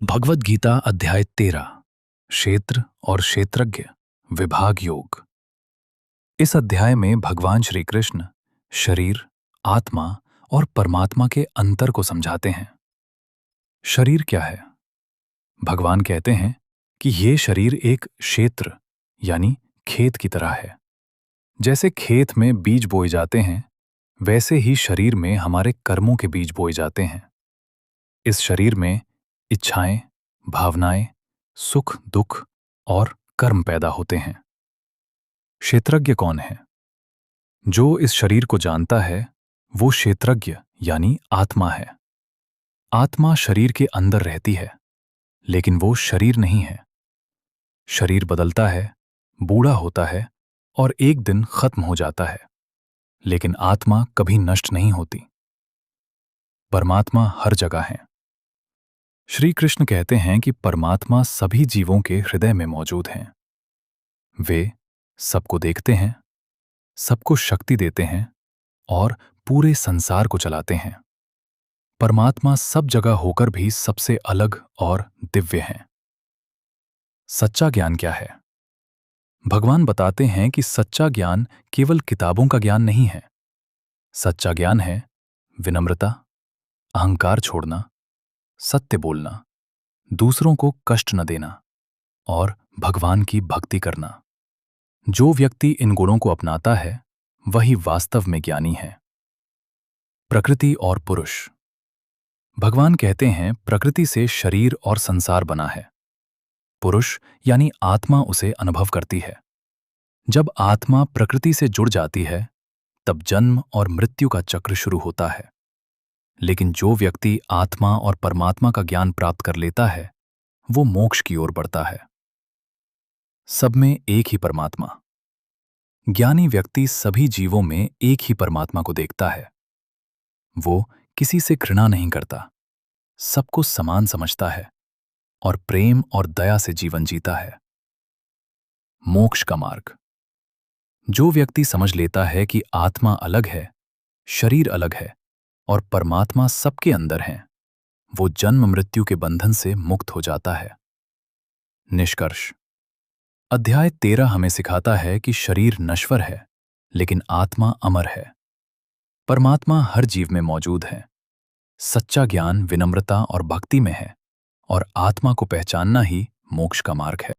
भगवद गीता अध्याय 13 क्षेत्र और क्षेत्रज्ञ विभाग योग। इस अध्याय में भगवान श्री कृष्ण शरीर, आत्मा और परमात्मा के अंतर को समझाते हैं। शरीर क्या है? भगवान कहते हैं कि ये शरीर एक क्षेत्र यानी खेत की तरह है। जैसे खेत में बीज बोए जाते हैं, वैसे ही शरीर में हमारे कर्मों के बीज बोए जाते हैं। इस शरीर में इच्छाएं, भावनाएं, सुख दुख और कर्म पैदा होते हैं। क्षेत्रज्ञ कौन है? जो इस शरीर को जानता है वो क्षेत्रज्ञ यानी आत्मा है। आत्मा शरीर के अंदर रहती है, लेकिन वो शरीर नहीं है। शरीर बदलता है, बूढ़ा होता है और एक दिन खत्म हो जाता है, लेकिन आत्मा कभी नष्ट नहीं होती। परमात्मा हर जगह है। श्री कृष्ण कहते हैं कि परमात्मा सभी जीवों के हृदय में मौजूद हैं। वे सबको देखते हैं, सबको शक्ति देते हैं और पूरे संसार को चलाते हैं। परमात्मा सब जगह होकर भी सबसे अलग और दिव्य हैं। सच्चा ज्ञान क्या है? भगवान बताते हैं कि सच्चा ज्ञान केवल किताबों का ज्ञान नहीं है। सच्चा ज्ञान है विनम्रता, अहंकार छोड़ना, सत्य बोलना, दूसरों को कष्ट न देना और भगवान की भक्ति करना। जो व्यक्ति इन गुणों को अपनाता है वही वास्तव में ज्ञानी है। प्रकृति और पुरुष। भगवान कहते हैं प्रकृति से शरीर और संसार बना है। पुरुष यानी आत्मा उसे अनुभव करती है। जब आत्मा प्रकृति से जुड़ जाती है तब जन्म और मृत्यु का चक्र शुरू होता है। लेकिन जो व्यक्ति आत्मा और परमात्मा का ज्ञान प्राप्त कर लेता है वो मोक्ष की ओर बढ़ता है। सब में एक ही परमात्मा। ज्ञानी व्यक्ति सभी जीवों में एक ही परमात्मा को देखता है। वो किसी से घृणा नहीं करता, सबको समान समझता है और प्रेम और दया से जीवन जीता है। मोक्ष का मार्ग। जो व्यक्ति समझ लेता है कि आत्मा अलग है, शरीर अलग है और परमात्मा सबके अंदर है, वो जन्म मृत्यु के बंधन से मुक्त हो जाता है। निष्कर्ष। अध्याय 13 हमें सिखाता है कि शरीर नश्वर है, लेकिन आत्मा अमर है। परमात्मा हर जीव में मौजूद है। सच्चा ज्ञान विनम्रता और भक्ति में है और आत्मा को पहचानना ही मोक्ष का मार्ग है।